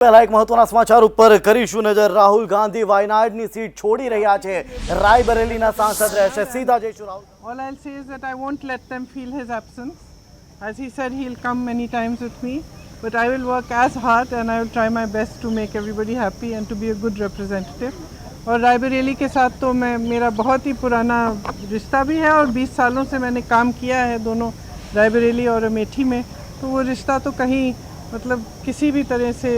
પહેલા એક મહત્વના સમાચાર ઉપર કરીશું નજર। રાહુલ ગાંધી વાયનાડની સીટ છોડી રહ્યા છે, રાયબરેલીના સાંસદ રહેશે। સીધા જઈશું Rahul. All I'll say is that I won't let them feel his absence. As he said, he'll come many times with me, but I will work as hard and I will try my best to make everybody happy and to be a good representative. और रायबरेली के साथ तो मेरा बहुत ही पुराना रिश्ता भी है और 20 सालों से मैंने काम किया है दोनों रायबरेली और अमेठी में, तो वो रिश्ता तो कहीं मतलब किसी भी तरह से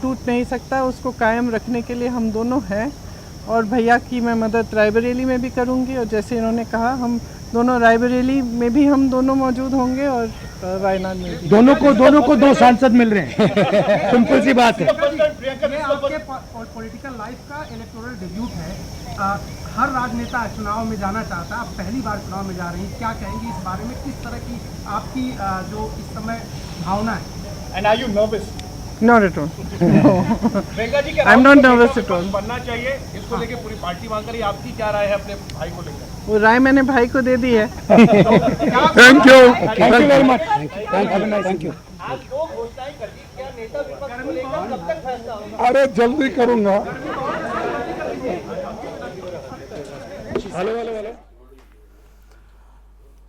टूट नहीं सकता। उसको कायम रखने के लिए हम दोनों हैं और भैया की मैं मदद रायबरेली में भी करूंगी और जैसे इन्होंने कहा हम दोनों रायबरेली में भी हम दोनों मौजूद होंगे और वायनाड में भी। दोनों को दो सांसद मिल रहे हैं। सिंपल सी बात है। ये आपके पॉलिटिकल लाइफ का इलेक्टोरल डेब्यूट है। हर राजनेता चुनाव में जाना चाहता है, आप पहली बार चुनाव में जा रही हैं, क्या कहेंगी इस बारे में? किस तरह की आपकी जो इस समय भावना है? And are you nervous? Not at all. No. Priyanka ji, I'm not nervous at all. बनना चाहिए, इसको लेके पूरी पार्टी मांग रही है। आपकी क्या राय है अपने भाई को लेकर? वो राय मैंने भाई को दे दी है। Thank you very much. Thank you. आज दो घोषणाएं कर दी, क्या नेता विपक्ष को लेकर कब तक फैसला होगा? अरे जल्दी करूंगा। हेलो।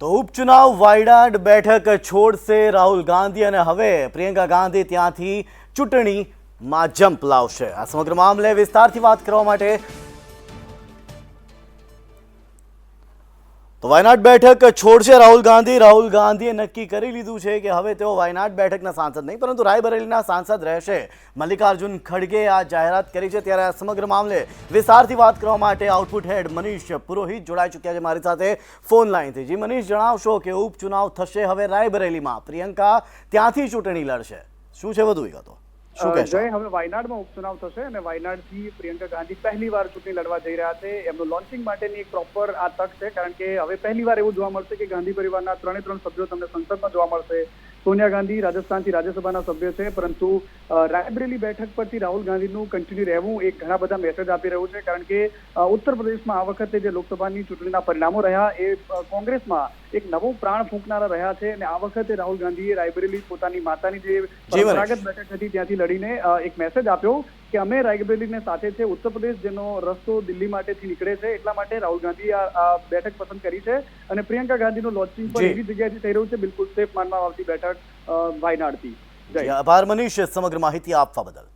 તો ઉપચુનાવ વાયનાડ બેઠક છોડશે રાહુલ ગાંધી અને હવે પ્રિયંકા ગાંધી ત્યાંથી ચૂંટણીમાં જંપ લાવશે। આ સમગ્ર મામલે વિસ્તારથી વાત કરવા માટે તો વાયનાડ બેઠક છોડશે રાહુલ ગાંધી। રાહુલ ગાંધીએ નક્કી કરી લીધું છે કે હવે તેઓ વાયનાડ બેઠકના સાંસદ નહીં પરંતુ રાયબરેલીના સાંસદ રહેશે। મલ્લિકાર્જુન ખડગે આ જાહેરાત કરી છે, ત્યારે આ સમગ્ર મામલે વિસ્તારથી વાત કરવા માટે આઉટપુટ હેડ મનીષ પુરોહિત જોડાઈ ચૂક્યા છે મારી સાથે ફોન લાઈનથી। જી મનીષ, જણાવશો કે ઉપચુનાવ થશે હવે રાયબરેલીમાં, પ્રિયંકા ત્યાંથી ચૂંટણી લડશે, શું છે વધુ વિગતો? જય, હવે વાયનાડમાં ઉપચુનાવ થશે અને વાયનાડથી પ્રિયંકા ગાંધી પહેલી વાર ચૂંટણી લડવા જઈ રહ્યા છે। એમનું લોન્ચિંગ માટેની એક પ્રોપર આ તક છે, કારણ કે હવે પહેલી વાર એવું જોવા મળશે કે ગાંધી પરિવારના 3 સભ્યો તમને સંસદમાં જોવા મળશે। સોનિયા ગાંધી રાજસ્થાનથી રાજ્યસભાના સભ્ય છે, પરંતુ રાયબરેલી બેઠક પરથી રાહુલ ગાંધીનું કન્ટિન્યુ રહેવું એક ઘણા બધા મેસેજ આપી રહ્યું છે, કારણ કે ઉત્તર પ્રદેશમાં આ વખતે જે લોકસભાની ચૂંટણીના પરિણામો રહ્યા એ કોંગ્રેસમાં એક નવો પ્રાણ ફૂંકનારા રહ્યા છે અને આ વખતે રાહુલ ગાંધીએ રાયબરેલી પોતાની માતાની જે પરંપરાગત બેઠક હતી ત્યાંથી લડીને એક મેસેજ આપ્યો કે અમે રાયબરેલીને સાથે છે। ઉત્તર પ્રદેશ જેનો રસ્તો દિલ્હી માટેથી નીકળે છે, એટલા માટે રાહુલ ગાંધીએ આ બેઠક પસંદ કરી છે અને પ્રિયંકા ગાંધીનું લોન્ચિંગ પણ એવી જગ્યાએથી થઈ રહ્યું છે, બિલકુલ સેફ માનવામાં આવતી બેઠક વાયનાડથી। આભાર મનીષ સમગ્ર માહિતી આપવા બદલ।